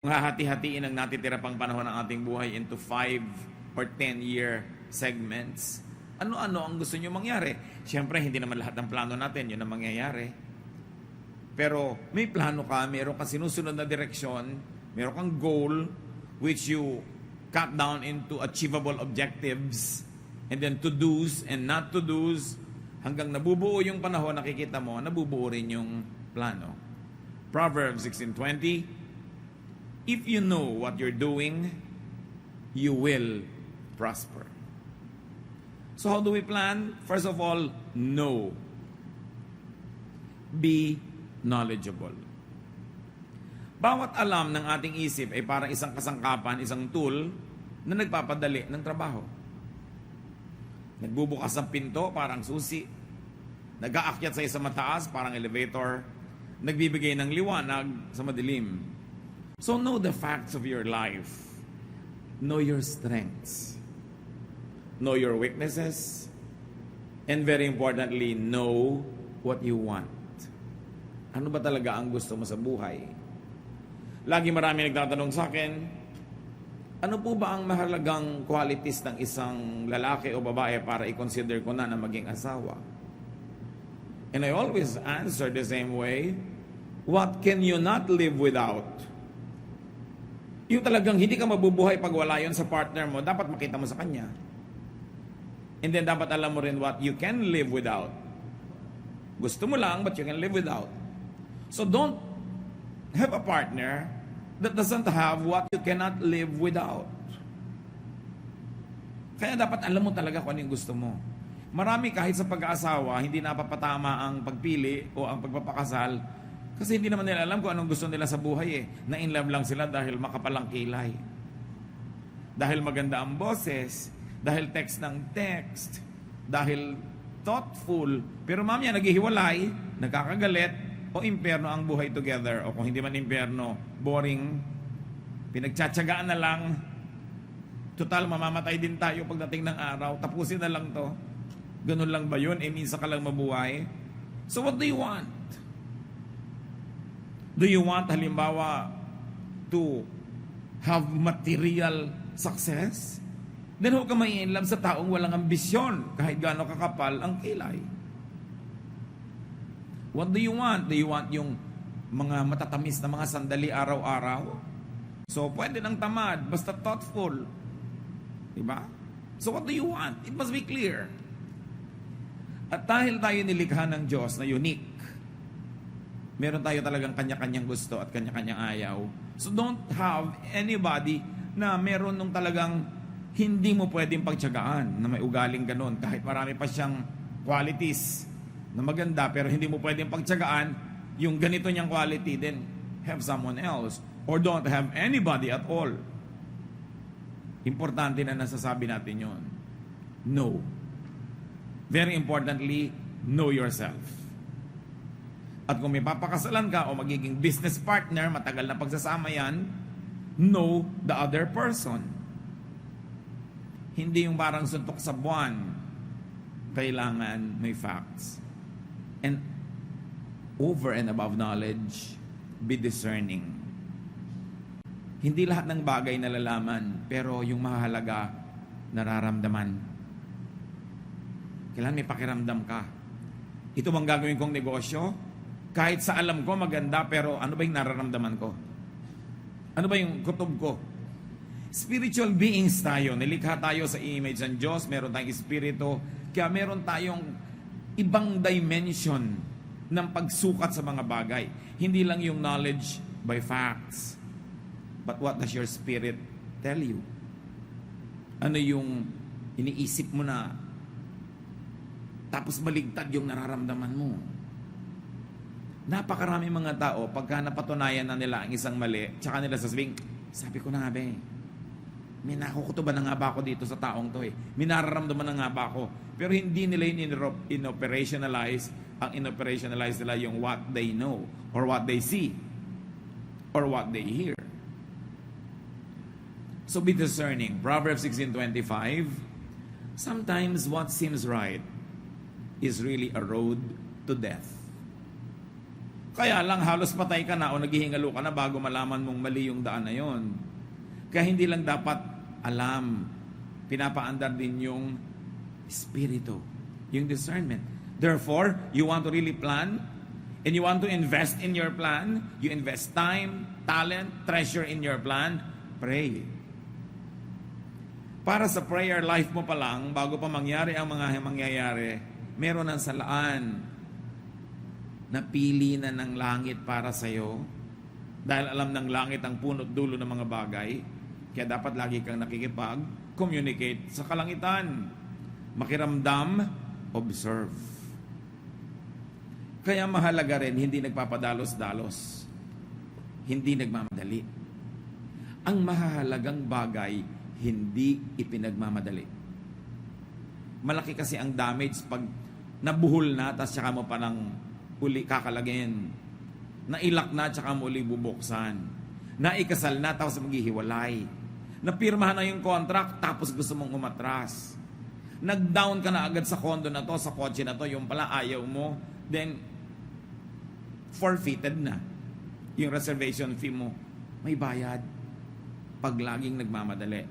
Hahati-hatiin ang natitira pang panahon ng ating buhay into 5 or 10-year segments. Ano-ano ang gusto nyo mangyari? Siyempre, hindi naman lahat ng plano natin, yun ang mangyayari. Pero may plano ka, meron kang sinusunod na direksyon, meron kang goal, which you cut down into achievable objectives, and then to-dos and not to-dos, hanggang nabubuo yung panahon, nakikita mo, nabubuo rin yung plano. Proverbs 16:20, if you know what you're doing, you will prosper. So how do we plan? First of all, know. Be knowledgeable. Bawat alam ng ating isip ay parang isang kasangkapan, isang tool na nagpapadali ng trabaho. Nagbubukas ng pinto, parang susi. Nag-aakyat sa isang mataas, parang elevator. Nagbibigay ng liwanag sa madilim. So know the facts of your life. Know your strengths. Know your weaknesses. And very importantly, know what you want. Ano ba talaga ang gusto mo sa buhay? Lagi marami nagtatanong sa akin, ano po ba ang mahalagang qualities ng isang lalaki o babae para i-consider ko na maging asawa? And I always answer the same way, what can you not live without? Yung talagang hindi ka mabubuhay pag wala yun sa partner mo, dapat makita mo sa kanya. And then dapat alam mo rin what you can live without. Gusto mo lang, but you can live without. So don't have a partner that doesn't have what you cannot live without. Kaya dapat alam mo talaga kung ano yung gusto mo. Marami kahit sa pag-aasawa, hindi napapatama ang pagpili o ang pagpapakasal kasi hindi naman nila alam kung anong gusto nila sa buhay eh. Na-in love lang sila dahil makapalang kilay. Dahil maganda ang boses, dahil text ng text, dahil thoughtful. Pero mamaya naghihiwalay, nagkakagalit, o impyerno ang buhay together. O kung hindi man impyerno, boring, pinagtsatsagaan na lang, total mamamatay din tayo pagdating ng araw, tapusin na lang to. Ganun lang ba yun? Minsan ka lang mabuhay. So what do you want? Do you want, halimbawa, to have material success? Then huwag ka mai-inlove sa taong walang ambisyon, kahit gaano kakapal ang kilay. What do you want? Do you want yung mga matatamis na mga sandali araw-araw? So, pwede ng tamad, basta thoughtful. Diba? So, what do you want? It must be clear. At dahil tayo nilikha ng Diyos na unique, meron tayo talagang kanya-kanyang gusto at kanya-kanyang ayaw. So don't have anybody na meron nung talagang hindi mo pwedeng pagtiyagaan na may ugaling ganun. Kahit marami pa siyang qualities na maganda pero hindi mo pwedeng pagtiyagaan yung ganito niyang quality, then have someone else. Or don't have anybody at all. Importante na nasasabi natin yon. No. Very importantly, know yourself. At kung may papakasalan ka o magiging business partner, matagal na pagsasama yan, know the other person. Hindi yung parang suntok sa buwan. Kailangan may facts. And over and above knowledge, be discerning. Hindi lahat ng bagay nalalaman, pero yung mahalaga, nararamdaman. Kailangan may pakiramdam ka. Ito bang gagawin kong negosyo? Kahit sa alam ko maganda, pero ano ba yung nararamdaman ko? Ano ba yung kutob ko? Spiritual beings tayo. Nilikha tayo sa image ng Diyos. Meron tayong espiritu. Kaya meron tayong ibang dimension ng pagsukat sa mga bagay. Hindi lang yung knowledge by facts. But what does your spirit tell you? Ano yung iniisip mo na tapos baligtad yung nararamdaman mo? Napakarami mga tao, pagka napatunayan na nila ang isang mali, tsaka nila sasabihin, sabi ko na nga ba may nakukutuban na nga ba ako dito sa taong to may nararamdaman na nga ba ako. Pero hindi nila in-operationalize, ang in-operationalize nila yung what they know, or what they see, or what they hear. So be discerning. Proverbs 16:25, sometimes what seems right is really a road to death. Kaya lang halos patay ka na o naghihingalo ka na bago malaman mong mali yung daan na yon. Kaya hindi lang dapat alam, pinapaandar din yung espiritu, yung discernment. Therefore, you want to really plan and you want to invest in your plan, you invest time, talent, treasure in your plan, pray. Para sa prayer life mo pa lang, bago pa mangyari ang mga mangyayari, meron ng salaan. Napili na ng langit para sa iyo. Dahil alam ng langit ang punot dulo ng mga bagay. Kaya dapat lagi kang nakikipag-communicate sa kalangitan. Makiramdam, observe. Kaya mahalaga rin, hindi nagpapadalos-dalos. Hindi nagmamadali. Ang mahalagang bagay, hindi ipinagmamadali. Malaki kasi ang damage pag nabuhol na, tapos saka mo pa ng uli kakalagin. Nailak na, tsaka mo uli bubuksan. Naikasal na, tapos maghihiwalay. Napirmahan na yung contract, tapos gusto mong umatras. Nag-down ka na agad sa condo na to, sa kotse na to, yung pala ayaw mo, then forfeited na. Yung reservation fee mo, may bayad. Pag laging nagmamadali.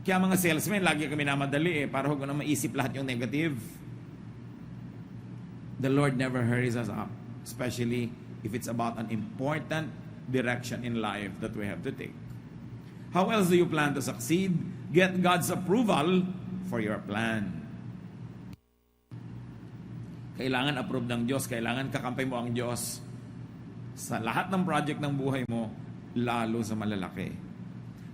Kaya mga salesmen, lagi kami namadali para huwag na maisip lahat yung negative. The Lord never hurries us up, especially if it's about an important direction in life that we have to take. How else do you plan to succeed? Get God's approval for your plan. Kailangan approve ng Diyos, kailangan kakampay mo ang Diyos sa lahat ng project ng buhay mo, lalo sa malalaki.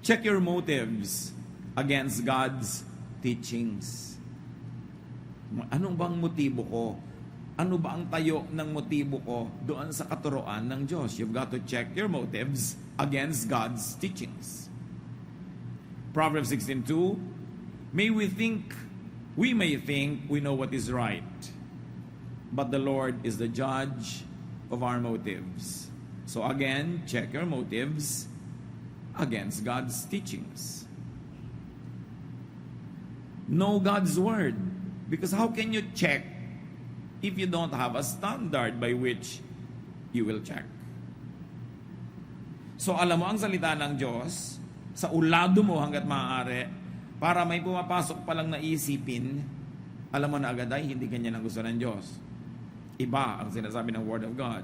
Check your motives against God's teachings. Anong bang motibo ko? Ano ba ang tayo ng motibo ko doon sa katuroan ng Diyos? You've got to check your motives against God's teachings. Proverbs 16:2, we may think we know what is right, but the Lord is the judge of our motives. So again, check your motives against God's teachings. Know God's word. Because how can you check if you don't have a standard by which you will check? So alam mo ang salita ng Diyos, sa ulado mo hanggat maaari, para may pumapasok pa lang na isipin, alam mo na agad ay hindi ganyan ang gusto ng Diyos. Iba ang sinasabi ng Word of God.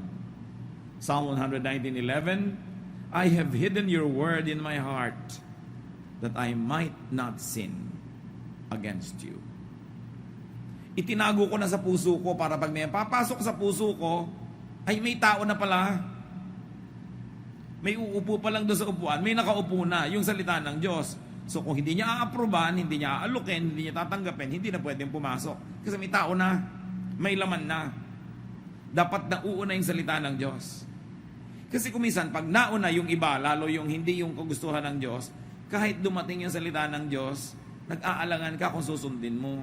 Psalm 119:11, I have hidden your word in my heart that I might not sin against you. Itinago ko na sa puso ko para pag may papasok sa puso ko, ay may tao na pala. May uupo pa lang doon sa upuan, may nakaupo na, yung salita ng Diyos. So kung hindi niya aaproban, hindi niya aalukin, hindi niya tatanggapin, hindi na pwedeng pumasok. Kasi may tao na, may laman na. Dapat na uuna yung salita ng Diyos. Kasi kumisan, pag nauna yung iba, lalo yung hindi yung kagustuhan ng Diyos, kahit dumating yung salita ng Diyos, nag-aalangan ka kung susundin mo.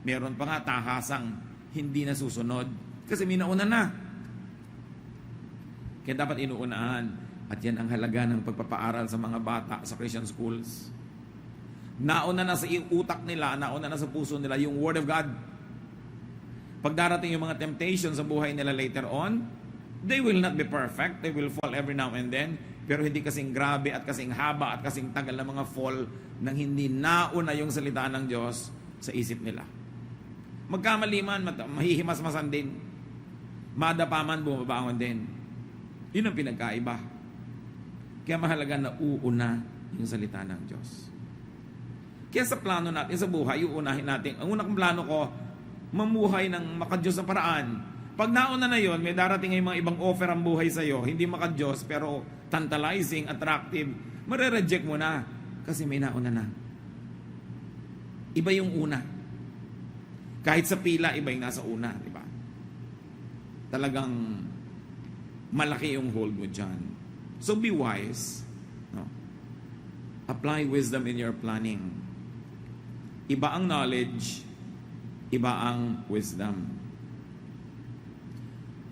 Meron pa nga tahasang hindi na susunod. Kasi may nauna na. Kaya dapat inuunahan. At yan ang halaga ng pagpapaaral sa mga bata sa Christian schools. Nauna na sa utak nila, nauna na sa puso nila yung Word of God. Pag darating yung mga temptations sa buhay nila later on, they will not be perfect. They will fall every now and then. Pero hindi kasing grabe at kasing haba at kasing tagal na mga fall nang hindi nauna yung salita ng Diyos sa isip nila. Magkamali man, mahihimas-masan din. Madapaman, bumabangon din. Yun ang pinagkaiba. Kaya mahalaga na uuna yung salita ng Diyos. Kaya sa plano natin sa buhay, uunahin natin. Ang unang plano ko, mamuhay ng makadiyos na paraan. Pag nauna na yon, may darating ay mga ibang offer ang buhay sa iyo, hindi makadiyos pero tantalizing, attractive, mare-reject mo na kasi may nauna na. Iba yung una. Kahit sa pila, iba yung nasa una, di ba? Talagang malaki yung hold mo dyan. So be wise. No? Apply wisdom in your planning. Iba ang knowledge, iba ang wisdom.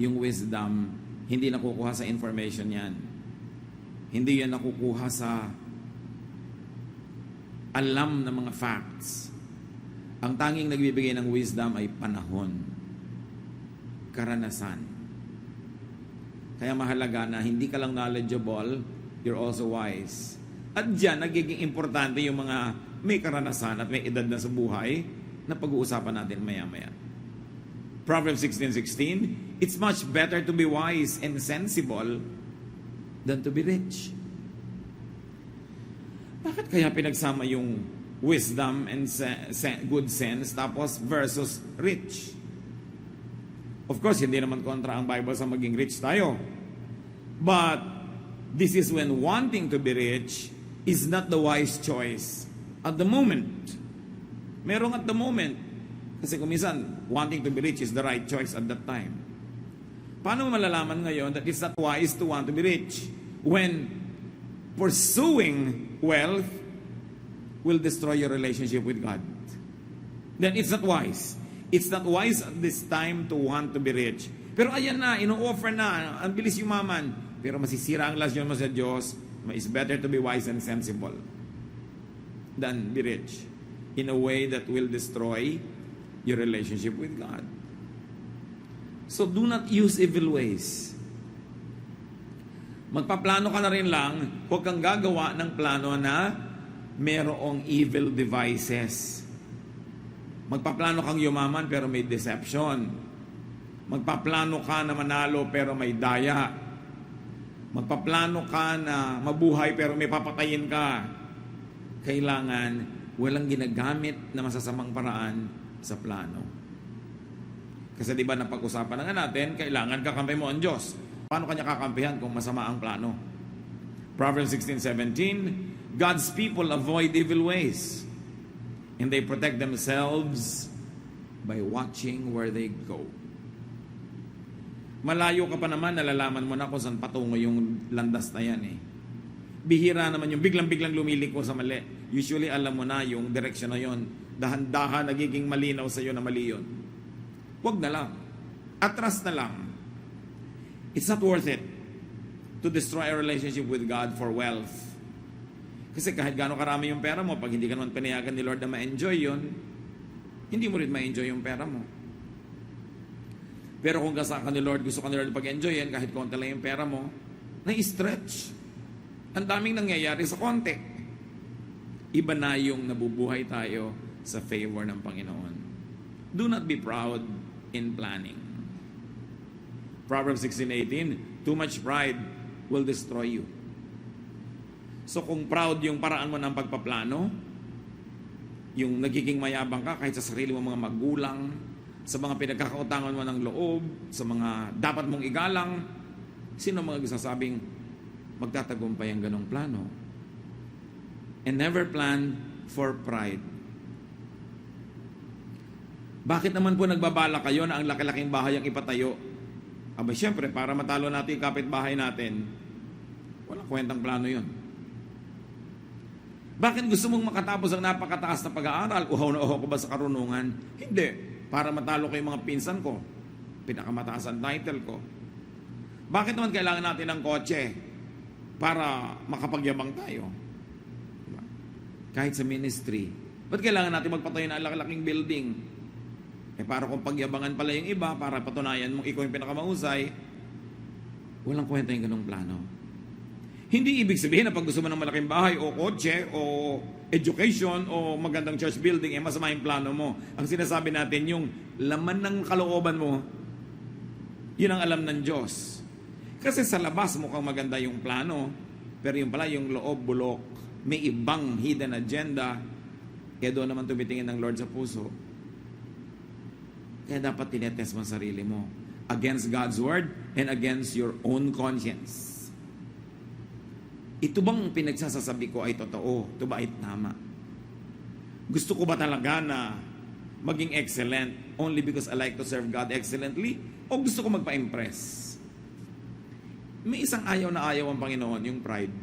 Yung wisdom, hindi nakukuha sa information yan. Hindi yan nakukuha sa alam ng mga facts. Ang tanging nagbibigay ng wisdom ay panahon, karanasan. Kaya mahalaga na hindi ka lang knowledgeable, you're also wise. At diyan, nagiging importante yung mga may karanasan at may edad na sa buhay na pag-uusapan natin maya-maya. Proverbs 16:16, it's much better to be wise and sensible than to be rich. Bakit kaya pinagsama yung wisdom and good sense tapos versus rich? Of course, hindi naman kontra ang Bible sa maging rich tayo. But this is when wanting to be rich is not the wise choice at the moment. Merong at the moment. Kasi kung minsan, wanting to be rich is the right choice at that time. Paano mo malalaman ngayon that it's not wise to want to be rich when pursuing wealth will destroy your relationship with God? Then it's not wise. It's not wise at this time to want to be rich. Pero ayan na, ino-offer na, ang bilis yumaman. Pero masisira ang lasyon mo sa Diyos. It's better to be wise and sensible than be rich in a way that will destroy your relationship with God. So do not use evil ways. Magpaplano ka na rin lang, huwag kang gagawa ng plano na merong evil devices. Magpaplano kang yumaman pero may deception. Magpaplano ka na manalo pero may daya. Magpaplano ka na mabuhay pero may papatayin ka. Kailangan walang ginagamit na masasamang paraan sa plano. Kasi di ba napag-usapan na nga natin, kailangan kakampi mo ang Diyos. Paano kanya kakampihan kung masama ang plano? Proverbs 16:17, God's people avoid evil ways and they protect themselves by watching where they go. Malayo ka pa naman, nalalaman mo na kung saan patungo yung landas na yan eh. Bihira naman yung biglang-biglang lumiliko sa mali. Usually alam mo na yung direction na yon. Dahan-dahan nagiging malinaw sa iyo na mali yun. Huwag na lang. Atras na lang. It's not worth it to destroy a relationship with God for wealth. Kasi kahit gaano karami yung pera mo, pag hindi ka naman pinayagan ni Lord na ma-enjoy yun, hindi mo rin ma-enjoy yung pera mo. Pero kung kasama ka ni Lord, gusto ka ni Lord pag-enjoy yan, kahit konti lang yung pera mo, na-stretch. Ang daming nangyayari sa konti. Iba na yung nabubuhay tayo sa favor ng Panginoon. Do not be proud in planning. Proverbs 16:18, too much pride will destroy you. So kung proud yung paraan mo ng pagpaplano, yung nagiging mayabang ka kahit sa sarili mo mga magulang, sa mga pinagkakautangan mo ng loob, sa mga dapat mong igalang, sino mga sasabing magtatagumpay ang ganong plano? And never plan for pride. Bakit naman po nagbabala kayo na ang laki-laking bahay ang ipatayo? Aba, syempre, para matalo natin yung kapitbahay natin, walang kwentang plano yun. Bakit gusto mong makatapos ang napakataas na pag-aaral? Uhaw na uhaw ko ba sa karunungan? Hindi. Para matalo ko yung mga pinsan ko. Pinakamataas ang title ko. Bakit naman kailangan natin ng kotse? Para makapagyabang tayo. Diba? Kahit sa ministry. Ba't kailangan natin magpatayo ng laki-laking building? Para kung pagyabangan pala yung iba, para patunayan mong ikaw yung pinakamahusay, walang kwenta yung ganong plano. Hindi ibig sabihin na pag gusto mo ng malaking bahay o kotse o education o magandang church building, masama yung plano mo. Ang sinasabi natin, yung laman ng kalooban mo, yun ang alam ng Diyos. Kasi sa labas mukhang maganda yung plano, pero yung pala yung loob bulok, may ibang hidden agenda, kaya doon naman tumitingin ng Lord sa puso. Kaya dapat tinetest mo ang sarili mo against God's word and against your own conscience. Ito bang pinagsasasabi ko ay totoo? Ito ba ay tama? Gusto ko ba talaga na maging excellent only because I like to serve God excellently? O gusto ko magpa-impress? May isang ayaw na ayaw ang Panginoon, yung pride.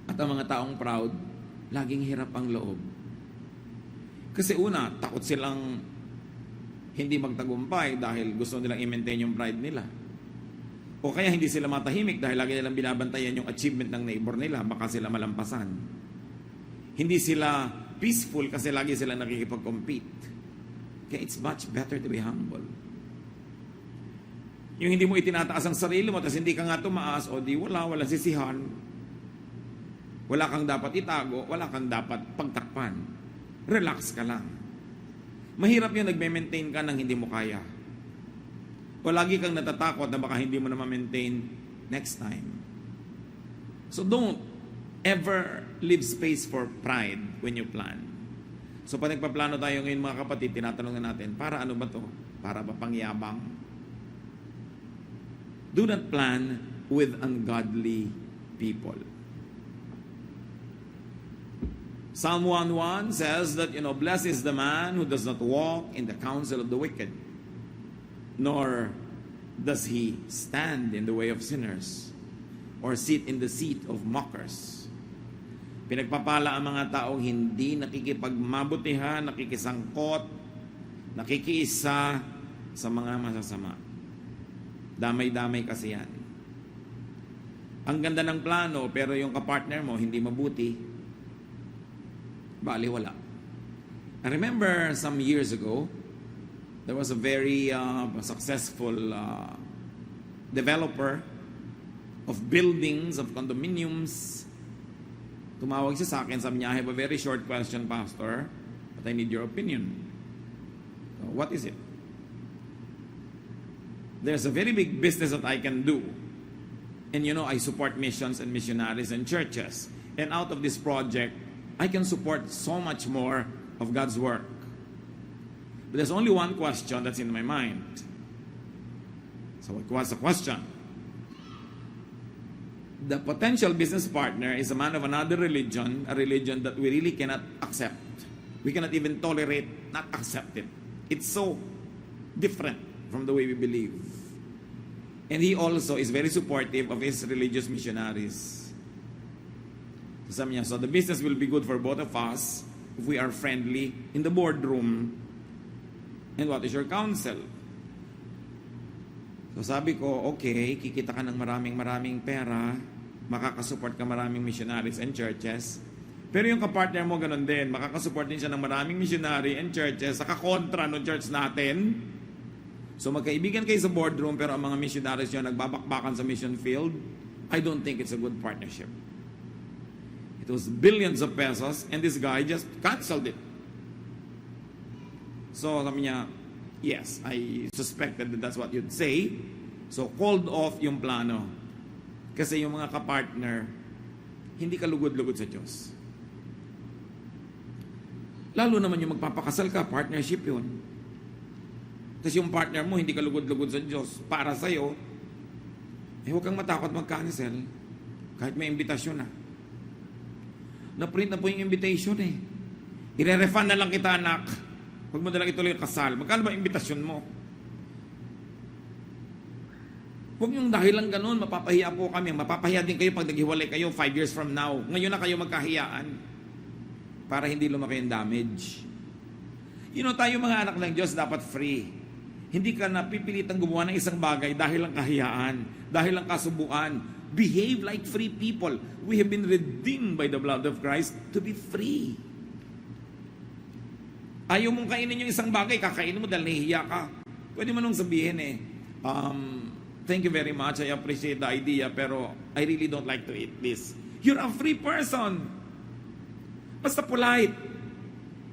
At ang mga taong proud, laging hirap ang loob. Kasi una, takot silang hindi magtagumpay dahil gusto nilang i-maintain yung pride nila. O kaya hindi sila matahimik dahil lagi nilang binabantayan yung achievement ng neighbor nila, baka sila malampasan. Hindi sila peaceful kasi lagi sila nakikipag-compete. Kaya it's much better to be humble. Yung hindi mo itinataas ang sarili mo, tapos hindi ka nga tumaas, o di walang sisihan. Wala kang dapat itago, wala kang dapat pagtakpan. Relax ka lang. Mahirap yung nagme-maintain ka ng hindi mo kaya. O lagi kang natatakot na baka hindi mo na ma-maintain next time. So don't ever leave space for pride when you plan. So pag nagpaplano tayo ngayon mga kapatid, tinatanong na natin, para ano ba to? Para ba pangyabang? Do not plan with ungodly people. Psalm 1:1 says that, blessed is the man who does not walk in the counsel of the wicked, nor does he stand in the way of sinners, or sit in the seat of mockers. Pinagpapala ang mga taong hindi nakikipagmabutihan, nakikisangkot, nakikiisa sa mga masasama. Damay-damay kasi yan. Ang ganda ng plano, pero yung kapartner mo hindi mabuti, bali wala. I remember some years ago, there was a very successful developer of buildings, of condominiums. Tumawag siya sa akin, sabi niya, I have a very short question, Pastor, but I need your opinion. So, what is it? There's a very big business that I can do. And I support missions and missionaries and churches. And out of this project, I can support so much more of God's work. But there's only one question that's in my mind. So what's the question? The potential business partner is a man of another religion, a religion that we really cannot accept. We cannot even tolerate, not accept it. It's so different from the way we believe. And he also is very supportive of his religious missionaries. So the business will be good for both of us if we are friendly in the boardroom. And what is your counsel? So sabi ko, okay, kikita ka ng maraming pera, makakasupport ka maraming missionaries and churches. Pero yung kapartner mo ganun din, makakasupport din siya ng maraming missionary and churches sa kakontra ng church natin. So magkaibigan kayo sa boardroom, pero ang mga missionaries nyo nagbabakbakan sa mission field, I don't think it's a good partnership. It was billions of pesos, and this guy just canceled it. So sabi niya, yes, I suspected that that's what you'd say. So called off yung plano. Kasi yung mga kapartner, hindi ka lugod-lugod sa Diyos. Lalo naman yung magpapakasal ka, partnership yun. Kasi yung partner mo, hindi ka lugod-lugod sa Diyos. Para sa'yo, huwag kang matakot mag-cancel. Kahit may imbitasyon na. Na-print na po yung invitation eh. I-refund na lang kita, anak. Huwag mo na lang ituloy yung kasal. Magkano ba imbitasyon mo? Huwag yung dahil lang ganun, mapapahiya po kami. Mapapahiya din kayo pag naghiwalay kayo 5 years from now. Ngayon na kayo magkahiyaan. Para hindi lumaki yung damage. Tayo mga anak ng Diyos dapat free. Hindi ka napipilitang gumawa ng isang bagay dahil lang kahiyaan, dahil lang kasubuan. Behave like free people. We have been redeemed by the blood of Christ to be free. Ayaw mong kainin yung isang bagay, kakainin mo dahil nahihiya ka. Pwede mo nung sabihin thank you very much, I appreciate the idea, pero I really don't like to eat this. You're a free person. Basta polite.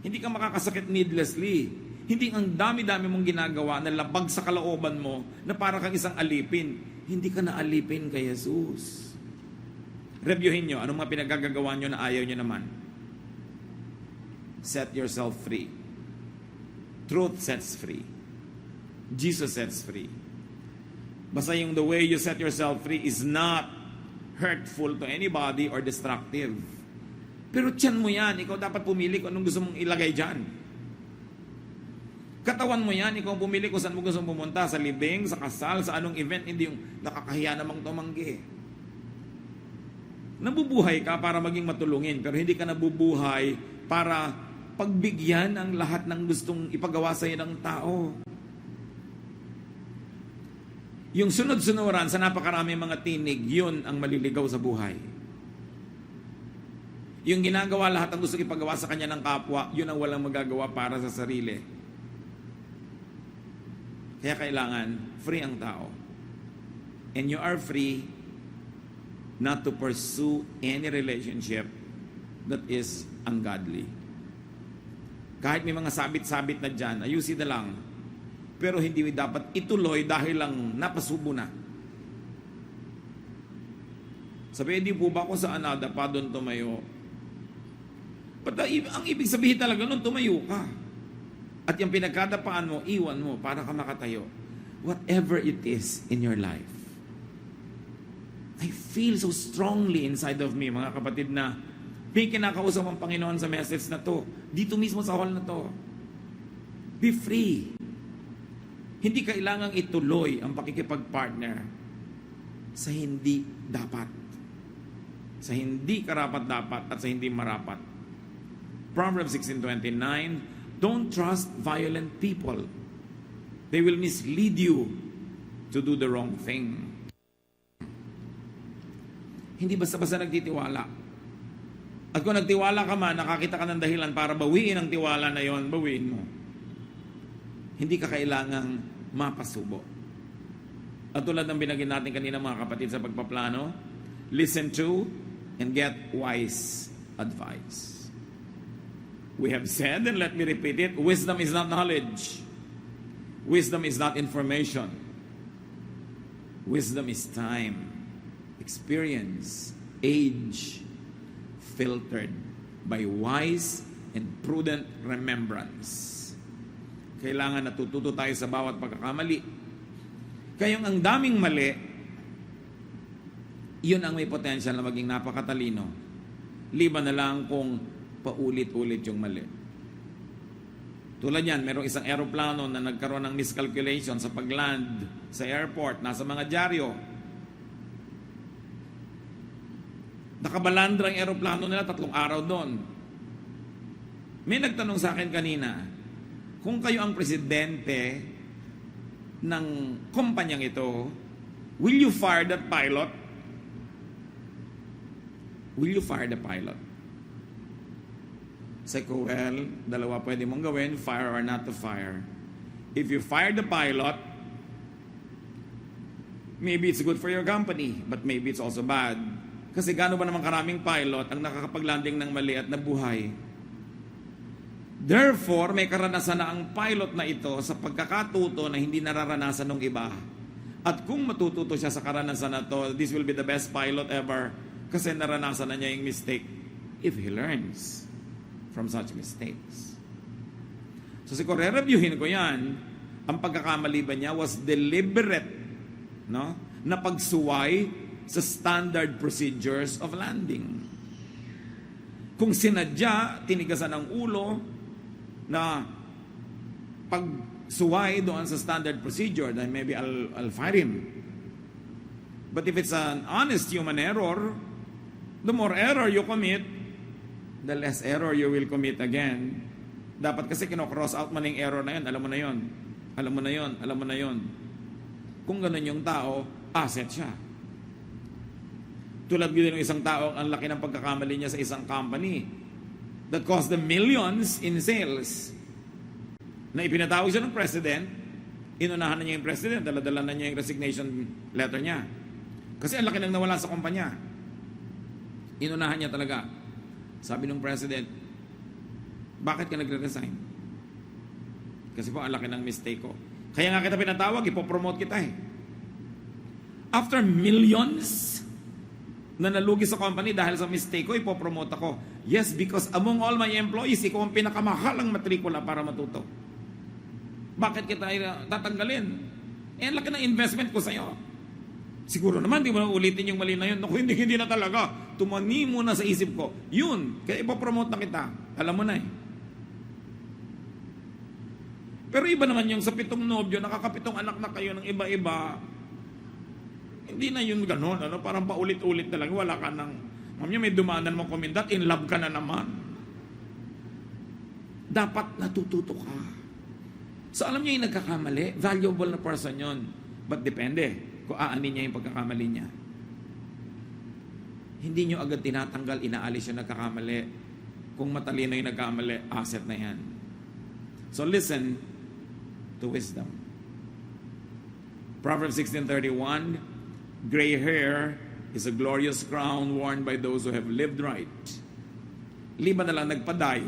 Hindi ka makakasakit needlessly. Hindi ang dami-dami mong ginagawa na labag sa kalooban mo na para kang isang alipin. Hindi ka na alipin kay Jesus. Reviewin nyo, anong mga pinagagagawa nyo na ayaw nyo naman. Set yourself free. Truth sets free. Jesus sets free. Basta yung the way you set yourself free is not hurtful to anybody or destructive. Pero tiyan mo yan, ikaw dapat pumili kung anong gusto mong ilagay dyan. Katawan mo yan, ikaw pumili kung saan mo gusto pumunta, sa libing, sa kasal, sa anong event, hindi yung nakakahiya namang tumanggi. Nabubuhay ka para maging matulungin, pero hindi ka nabubuhay para pagbigyan ang lahat ng gustong ipagawa sa iyo ng tao. Yung sunod-sunuran sa napakarami mga tinig, yun ang maliligaw sa buhay. Yung ginagawa lahat ang gusto ipagawa sa kanya ng kapwa, yun ang walang magagawa para sa sarili. Kaya kailangan free ang tao. And you are free not to pursue any relationship that is ungodly. Kahit may mga sabit-sabit na dyan, ayusin na lang. Pero hindi dapat ituloy dahil lang napasubo na. Sabi, hindi po ba kung saan nadapa doon tumayo? Ang ibig sabihin talaga nun, tumayo ka. At yung pinagkadapaan mo, iwan mo para ka makatayo. Whatever it is in your life. I feel so strongly inside of me, mga kapatid, na may kinakausap ang Panginoon sa message na to. Dito mismo sa hall na to. Be free. Hindi kailangang ituloy ang pakikipag-partner sa hindi dapat. Sa hindi karapat-dapat at sa hindi marapat. Proverbs 16:29, don't trust violent people. They will mislead you to do the wrong thing. Hindi basta-basta nagtitiwala. At kung nagtiwala ka man, nakakita ka ng dahilan para bawiin ang tiwala na yon, bawiin mo. Hindi ka kailangang mapasubo. At tulad ng binagin natin kanina mga kapatid sa pagpaplano, listen to and get wise advice. We have said, and let me repeat it, wisdom is not knowledge. Wisdom is not information. Wisdom is time, experience, age, filtered by wise and prudent remembrance. Kailangan natututo tayo sa bawat pagkakamali. Kayong ang daming mali, yun ang may potential na maging napakatalino. Liban na lang kung paulit-ulit yung mali. Tulad yan, merong isang aeroplano na nagkaroon ng miscalculation sa pagland sa airport, nasa mga dyaryo. Nakabalandra ang aeroplano nila, 3 araw doon. May nagtanong sa akin kanina, kung kayo ang presidente ng kumpanyang ito, will you fire that pilot? Will you fire the pilot? Say ko, well, dalawa pwede mong gawin, fire or not to fire. If you fire the pilot, maybe it's good for your company, but maybe it's also bad. Kasi gaano ba naman karaming pilot ang nakakapaglanding ng mali at nabuhay? Therefore, may karanasan na ang pilot na ito sa pagkakatuto na hindi nararanasan ng iba. At kung matututo siya sa karanasan na to, this will be the best pilot ever kasi naranasan na niya yung mistake if he learns from such mistakes. So siguro, re-reviewin ko yan. Ang pagkakamali ba niya was deliberate, no? Na pagsuway sa standard procedures of landing. Kung sinadya, tinigasan ang ulo na pagsuway doon sa standard procedure, then maybe I'll fire him. But if it's an honest human error, the more error you commit, the less error you will commit again. Dapat kasi kino-cross out man yung error na yun. Alam mo na yun. Alam mo na yun. Alam mo na yun. Kung ganun yung tao, asset siya. Tulad din ng isang tao, ang laki ng pagkakamali niya sa isang company that cost them millions in sales. Na ipinatawag siya ng president, inunahan na niya yung president, dala-dala na niya yung resignation letter niya. Kasi ang laki nang nawala sa kumpanya. Inunahan niya talaga. Sabi ng president, bakit ka nagre-resign? Kasi po, ang laki ng mistake ko. Kaya nga kita pinatawag, ipopromote kita eh. After millions na nalugi sa company dahil sa mistake ko, ipopromote ako. Yes, because among all my employees, ikaw ang pinakamahalang matrikula para matuto. Bakit kita tatanggalin? Eh, ang laki ng investment ko sa'yo. Siguro naman, di mo na ulitin yung mali na yun. Naku, hindi na talaga. Tumani muna sa isip ko. Yun, kaya ipopromote na kita. Alam mo na eh. Pero iba naman yung sa 7 nobyo, nakakapitong anak na kayo ng iba-iba. Hindi na yun ganun. Ano? Parang paulit-ulit talaga. Wala ka nang, ma'am niya may dumanan mong komendat, in love ka na naman. Dapat natututo ka. So alam niya yung nagkakamali, valuable na person yun. But depende kung aanin niya yung pagkakamali niya. Hindi nyo agad tinatanggal, inaalis yung nagkakamali. Kung matalino yung nagkakamali, asset na yan. So listen to wisdom. Proverbs 16:31, Gray hair is a glorious crown worn by those who have lived right. Liban na lang nagpaday.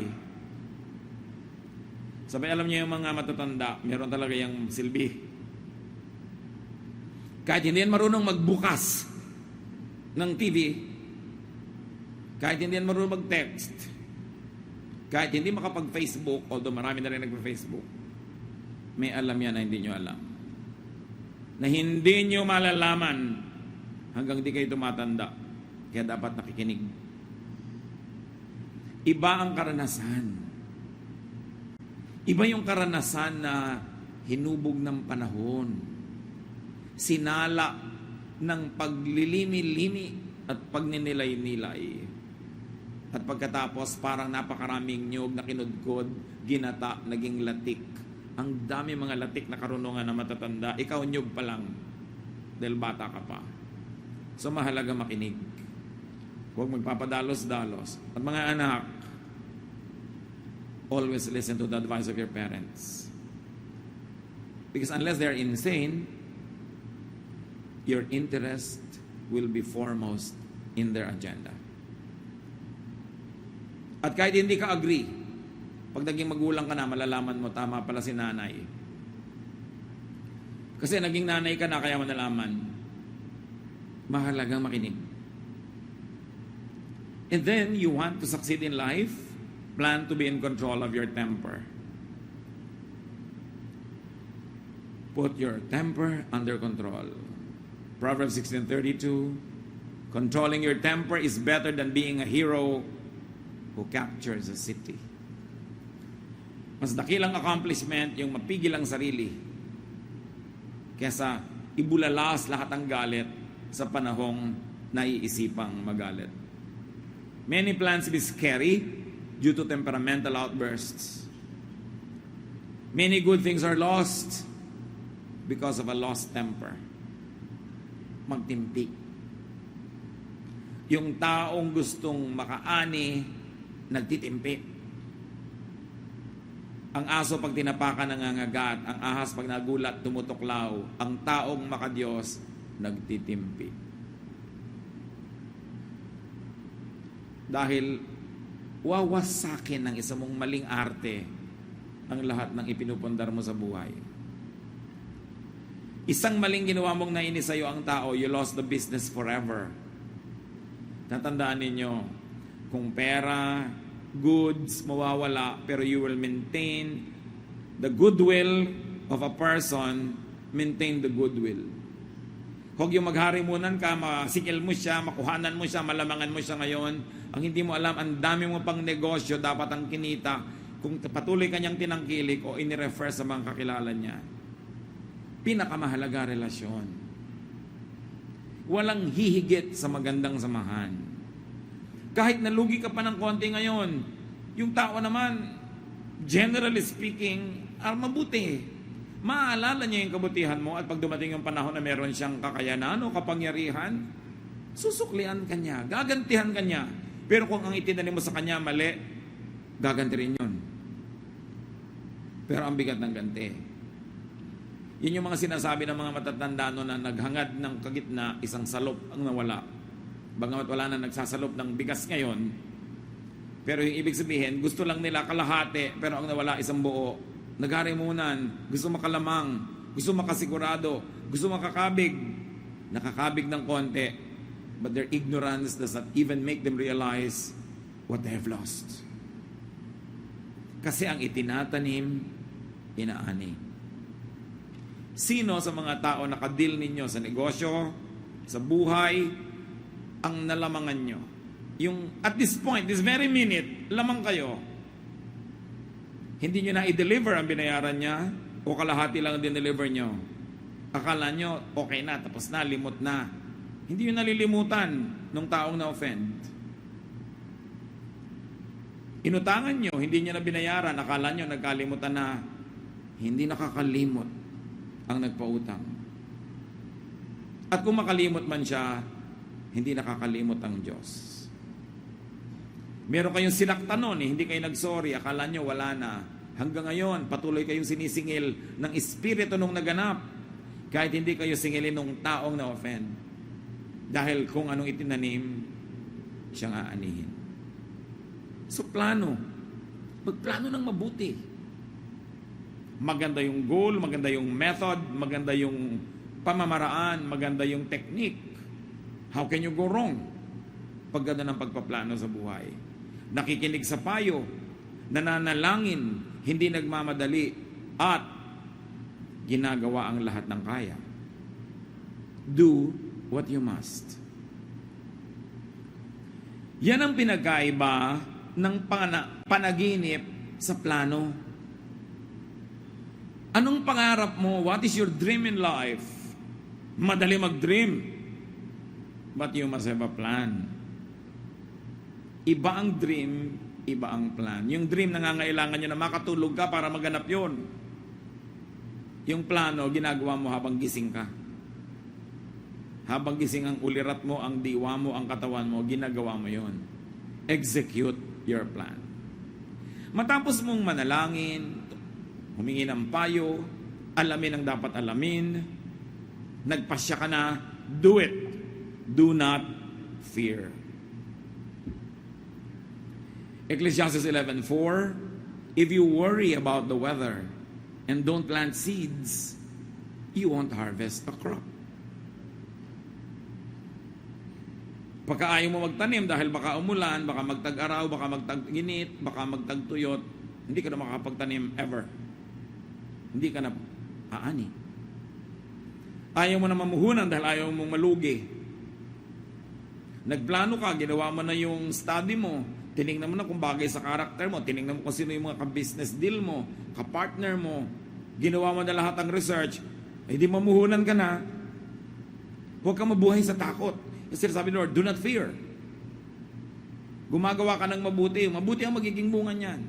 Sabi, alam niyo yung mga matatanda, meron talaga yung silbi. Kahit hindi yan marunong magbukas ng TV, kahit hindi yan marunong mag-text, kahit hindi makapag-Facebook, although marami na rin nag-Facebook, may alam yan na hindi nyo alam. Na hindi nyo malalaman hanggang di kayo tumatanda. Kaya dapat nakikinig. Iba ang karanasan. Iba yung karanasan na hinubog ng panahon. Sinala ng paglilimi-limi at pagninilay-nilay. At pagkatapos parang napakaraming niyog na kinudkod, ginata, naging latik. Ang dami mga latik na karunungan na matatanda, ikaw niyog pa lang dahil bata ka pa. So mahalaga makinig. Huwag magpapadalos-dalos. At mga anak, always listen to the advice of your parents. Because unless they're insane, your interest will be foremost in their agenda. At kahit hindi ka agree, pag naging magulang ka na, malalaman mo, tama pala si nanay. Kasi naging nanay ka na, kaya mo nalaman. Mahalagang makinig. And then, you want to succeed in life, plan to be in control of your temper. Put your temper under control. Proverbs 16:32, controlling your temper is better than being a hero who captures a city. Mas dakilang accomplishment yung mapigil ang sarili kesa ibulalas lahat ng galit sa panahong naiisipang magalit. Many plans be scary due to temperamental outbursts. Many good things are lost because of a lost temper. Magtimpi. Yung taong gustong makaani, nagtitimpi. Ang aso pag tinapakan nangangagat, ang ahas pag nagulat tumutuklaw, ang taong makadiyos nagtitimpi. Dahil wawasakin ng isa mong maling arte ang lahat ng ipinupundar mo sa buhay. Isang maling ginawa mong nainis sa'yo ang tao, you lost the business forever. Tatandaan ninyo, kung pera, goods, mawawala, pero you will maintain the goodwill of a person, maintain the goodwill. Huwag yung magharimunan ka, masikil mo siya, makuhanan mo siya, malamangan mo siya ngayon. Ang hindi mo alam, ang dami mo pang negosyo, dapat ang kinita, kung patuloy kanyang tinangkilik o inirefer sa mga kakilala niya. Pinakamahalaga relasyon. Walang hihigit sa magandang samahan. Kahit nalugi ka pa ng konti ngayon, yung tao naman, generally speaking, mabuti. Maaalala niya yung kabutihan mo at pag dumating yung panahon na meron siyang kakayanan o kapangyarihan, susuklian ka niya, gagantihan ka niya. Pero kung ang itinanim mo sa kanya mali, gaganti rin yun. Pero ang bigat ng ganti. Yun yung mga sinasabi ng mga matatanda no, na naghangad ng kagitna, isang salop ang nawala. Bagamat wala na nagsasalop ng bigas ngayon, pero yung ibig sabihin, gusto lang nila kalahati, pero ang nawala isang buo. Nagharimunan, gusto makalamang, gusto makasigurado, gusto makakabig. Nakakabig ng konti, but their ignorance does not even make them realize what they have lost. Kasi ang itinatanim, inaani. Sino sa mga tao nakadil ninyo sa negosyo, sa buhay, ang nalamangan nyo? Yung at this point, this very minute, lamang kayo. Hindi nyo na i-deliver ang binayaran niya o kalahati lang ang dineliver nyo. Akala nyo, okay na, tapos na, limot na. Hindi nyo nalilimutan ng taong na-offend. Inutangan nyo, hindi nyo na binayaran, akala nyo, nagkalimutan na. Hindi nakakalimot ang nagpautang. At kung makalimot man siya, hindi nakakalimot ang Diyos. Meron kayong sinaktan nun, hindi kayo nagsorry, akala nyo wala na. Hanggang ngayon, patuloy kayong sinisingil ng espiritu nung naganap, kahit hindi kayo singilin ng taong na-offend. Dahil kung anong itinanim, siya nga anihin. So plano. Magplano ng mabuti. Maganda yung goal, maganda yung method, maganda yung pamamaraan, maganda yung technique. How can you go wrong? Pag ganda ng pagpaplano sa buhay. Nakikinig sa payo, nananalangin, hindi nagmamadali, at ginagawa ang lahat ng kaya. Do what you must. Yan ang pinagkaiba ng panaginip sa plano. Anong pangarap mo? What is your dream in life? Madali mag-dream. But you must have a plan. Iba ang dream, iba ang plan. Yung dream, nangangailangan nyo na makatulog ka para maganap yon. Yung plano, ginagawa mo habang gising ka. Habang gising ang ulirat mo, ang diwa mo, ang katawan mo, ginagawa mo yon. Execute your plan. Matapos mong manalangin, humingi ng payo, alamin ang dapat alamin, nagpasya ka na, do it. Do not fear. Ecclesiastes 11:4, if you worry about the weather and don't plant seeds, you won't harvest a crop. Pagka ayaw mo magtanim dahil baka umulan, baka magtag-araw, baka magtag-init, baka magtag-tuyot, hindi ka na makakapagtanim ever. Hindi ka na aani. Ayaw mo na mamuhunan dahil ayaw mong malugi. Nagplano ka, ginawa mo na yung study mo, tinignan mo na kung bagay sa karakter mo, tinignan mo kung sino yung mga ka-business deal mo, ka-partner mo, ginawa mo na lahat ng research, hindi mamuhunan ka na, huwag ka mabuhay sa takot. Kasi sabi ni Lord, do not fear. Gumagawa ka ng mabuti. Mabuti ang magiging bunga niyan.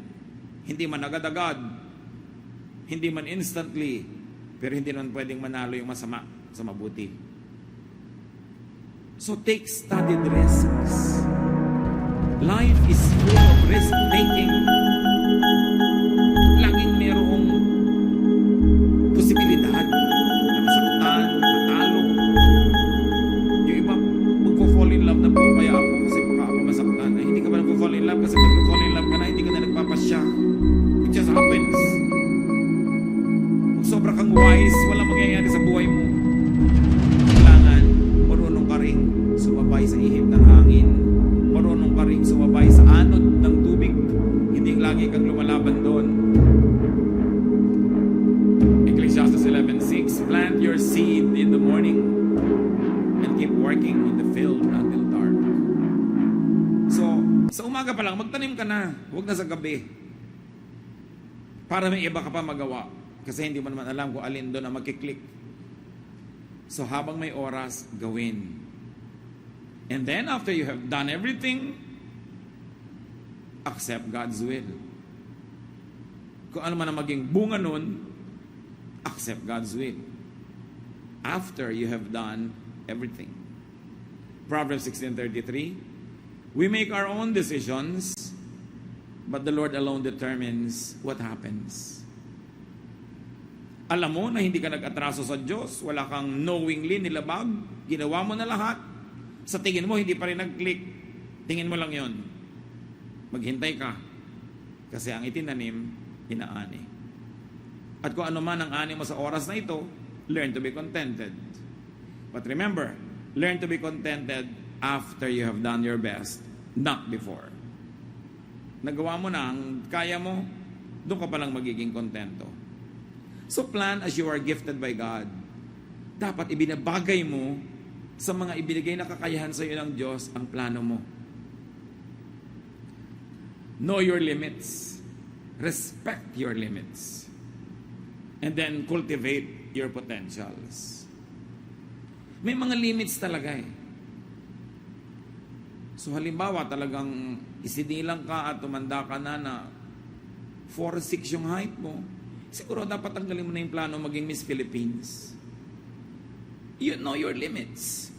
Hindi man agad-agad. Hindi man instantly. Pero hindi naman pwedeng manalo yung masama sa mabuti. So take studied risks. Life is full of risk-taking. Laging merong posibilidad na masaktan, matalo. Yung iba, magpo-fall in love na po kaya ako kasi baka ako masaktan. Ay, hindi ka ba nagpo-fall in love kasi magpo-fall in love ka na, hindi ka na nagpapasya. It just happens. Kung sobra kang wise, walang mangyayari sa buhay mo. Kailangan, marunong ka rin sumabay sa ihip ng hangin. Marunong ka rin sumabay sa anod ng tubig. Hindi lagi kang lumalaban doon. Ecclesiastes 11:6, plant your seed in the morning and keep working in the field until dark. So, sa umaga pa lang, magtanim ka na. Huwag na sa gabi. Para may iba ka pa magawa. Kasi hindi mo naman alam kung alin doon ang magkiklik. So, habang may oras, gawin. And then, after you have done everything, accept God's will. Kung ano man ang maging bunga nun, accept God's will. After you have done everything. Proverbs 16:33, we make our own decisions, but the Lord alone determines what happens. Alam mo na hindi ka nag-atraso sa Diyos, wala kang knowingly nilabag, ginawa mo na lahat, sa tingin mo hindi pa rin nag-click, tingin mo lang yon. Maghintay ka, kasi ang itinanim, inaani. At kung ano man ang ani mo sa oras na ito, learn to be contented. But remember, learn to be contented after you have done your best, not before. Nagawa mo na ang kaya mo, doon ka palang magiging kontento. So plan as you are gifted by God. Dapat ibinabagay mo sa mga ibinigay na kakayahan sa iyo ng Diyos ang plano mo. Know your limits. Respect your limits. And then cultivate your potentials. May mga limits talaga eh. So halimbawa talagang isinilang ka at tumanda ka na 4'6" yung height mo, siguro dapat tanggalin mo na yung plano maging Miss Philippines. You know your limits.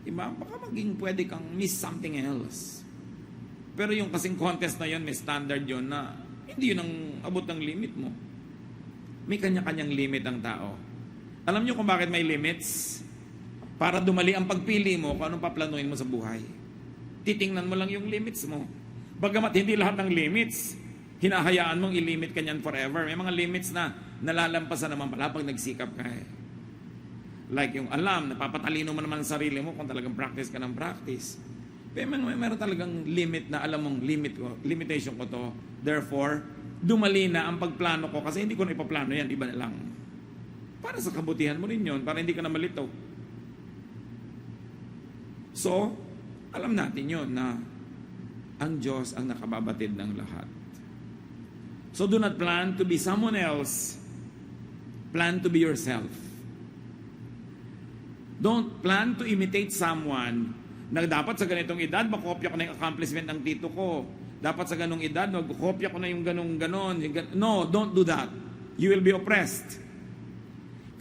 Diba? Baka maging pwede kang miss something else. Pero yung kasing contest na yun, may standard yun na hindi yun ang abot ng limit mo. May kanya-kanyang limit ang tao. Alam nyo kung bakit may limits? Para dumali ang pagpili mo kung anong paplanuin mo sa buhay. Titingnan mo lang yung limits mo. Bagamat hindi lahat ng limits, hinahayaan mong ilimit ka niyan forever. May mga limits na nalalampasan naman pala pag nagsikap ka eh. Like yung alam, napapatalino mo naman ang sarili mo kung talagang practice ka ng practice. Pero meron talagang limit na alam mong limitation ko to. Therefore, dumali na ang pagplano ko kasi hindi ko na ipaplano yan, iba na lang. Para sa kabutihan mo rin yun, para hindi ka na malito. So, alam natin yun na ang Diyos ang nakababatid ng lahat. So do not plan to be someone else. Plan to be yourself. Don't plan to imitate someone na dapat sa ganitong edad, makopya ko na yung accomplishment ng tito ko. Dapat sa ganong edad, magkopya ko na yung ganon. No, don't do that. You will be oppressed.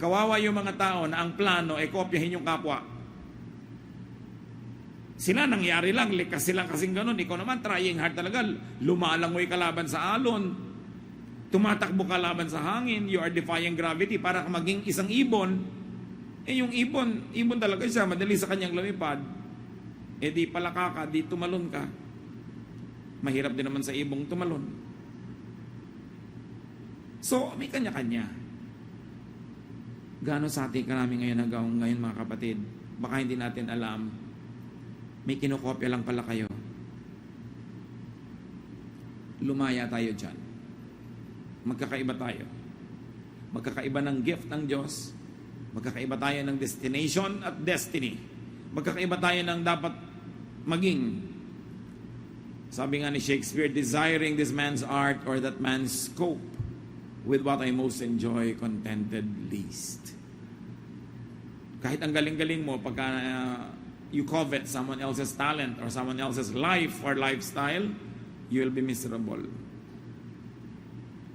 Kawawa yung mga tao na ang plano ay kopyahin yung kapwa. Sila nangyari lang, likas sila kasing ganun. Ikaw naman, trying hard talaga. Lumalangoy kalaban sa alon. Tumatakbo kalaban sa hangin. You are defying gravity para maging isang ibon. Eh yung ibon talaga siya, madali sa kanyang lumipad. Eh di palaka ka, di tumalon ka. Mahirap din naman sa ibong tumalon. So, may kanya-kanya. Gaano sa ating karami ngayon mga kapatid? Baka hindi natin alam. May kinokopya lang pala kayo. Lumaya tayo dyan. Magkakaiba tayo. Magkakaiba ng gift ng Diyos. Magkakaiba tayo ng destination at destiny. Magkakaiba tayo ng dapat maging. Sabi nga ni Shakespeare, desiring this man's art or that man's scope, with what I most enjoy, contented least. Kahit ang galing-galing mo, pagka you covet someone else's talent or someone else's life or lifestyle, you will be miserable.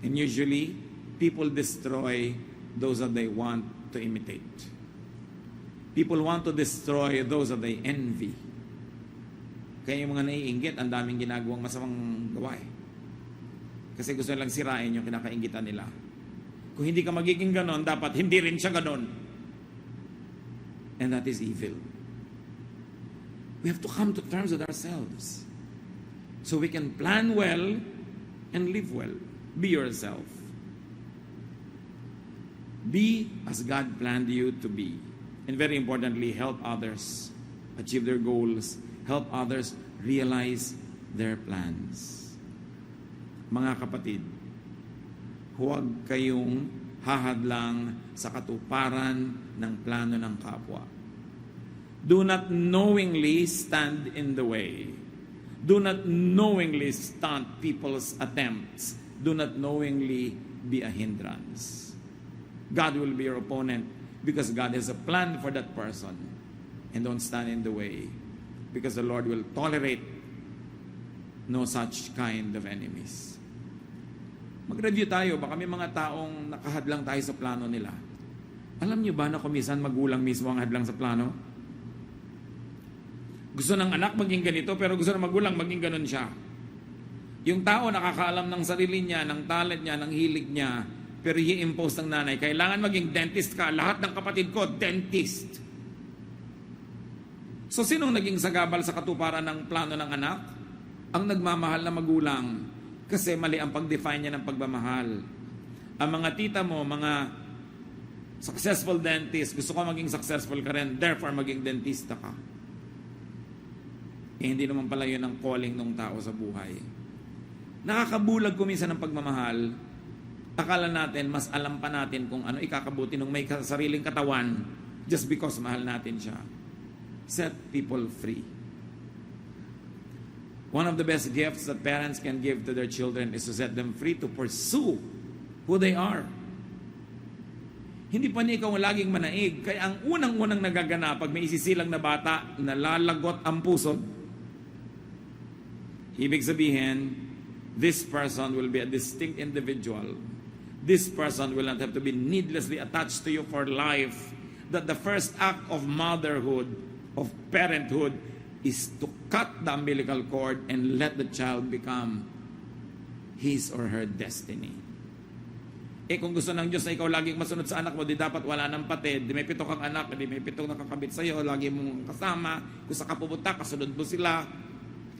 And usually, people destroy those that they want to imitate. People want to destroy those that they envy. Kaya yung mga naiinggit, ang daming ginagawang masamang gawain. Kasi gusto nilang sirain yung kinakainggitan nila. Kung hindi ka magiging ganon, dapat hindi rin siya ganon. And that is evil. We have to come to terms with ourselves. So we can plan well and live well. Be yourself. Be as God planned you to be. And very importantly, help others achieve their goals. Help others realize their plans. Mga kapatid, huwag kayong hahadlang sa katuparan ng plano ng kapwa. Do not knowingly stand in the way. Do not knowingly stunt people's attempts. Do not knowingly be a hindrance. God will be your opponent because God has a plan for that person. And don't stand in the way because the Lord will tolerate no such kind of enemies. Mag-review tayo. Baka may mga taong nakahadlang tayo sa plano nila. Alam niyo ba na kumisan magulang mismo ang hadlang sa plano? Gusto ng anak maging ganito, pero gusto ng magulang maging ganon siya. Yung tao nakakaalam ng sarili niya, ng talent niya, ng hilig niya, pero i-impose ng nanay, kailangan maging dentist ka. Lahat ng kapatid ko, dentist. So, sinong naging sagabal sa katuparan ng plano ng anak? Ang nagmamahal na magulang. Kasi mali ang pag-define niya ng pagmamahal. Ang mga tita mo, mga successful dentist, gusto ko maging successful ka rin, therefore maging dentista ka. Eh, hindi naman pala yun ang calling ng tao sa buhay. Nakakabulag kuminsan ng pagmamahal. Akala natin, mas alam pa natin kung ano ikakabuti nung may sariling katawan just because mahal natin siya. Set people free. One of the best gifts that parents can give to their children is to set them free to pursue who they are. Hindi pa niya ikaw laging manaig. Kaya ang unang-unang nagaganap pag may isisilang na bata, nalalagot ang puso. Ibig sabihin, this person will be a distinct individual. This person will not have to be needlessly attached to you for life. That the first act of motherhood, of parenthood, is to cut the umbilical cord and let the child become his or her destiny. Kung gusto ng Diyos na ikaw laging masunod sa anak mo, di dapat wala ng patid. Di may 7 kang anak, di may 7 nakakabit sa'yo, lagi mong kasama. Kung saan ka pupunta, kasunod mo sila.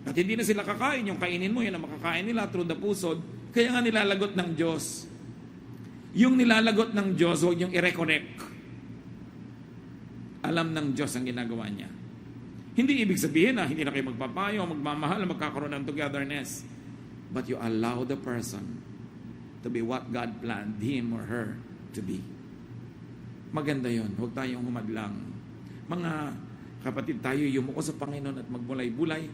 At hindi na sila kakain. Yung kainin mo, yun ang makakain nila through the pusod. Kaya nga nilalagot ng Diyos. Yung nilalagot ng Diyos, huwag niyong i-recorrect. Alam ng Diyos ang ginagawa niya. Hindi ibig sabihin na hindi na kayo magpapayo, magmamahal, magkakaroon ng togetherness. But you allow the person to be what God planned him or her to be. Maganda yon. Huwag tayong humadlang. Mga kapatid, tayo yumuko sa Panginoon at magbulay-bulay.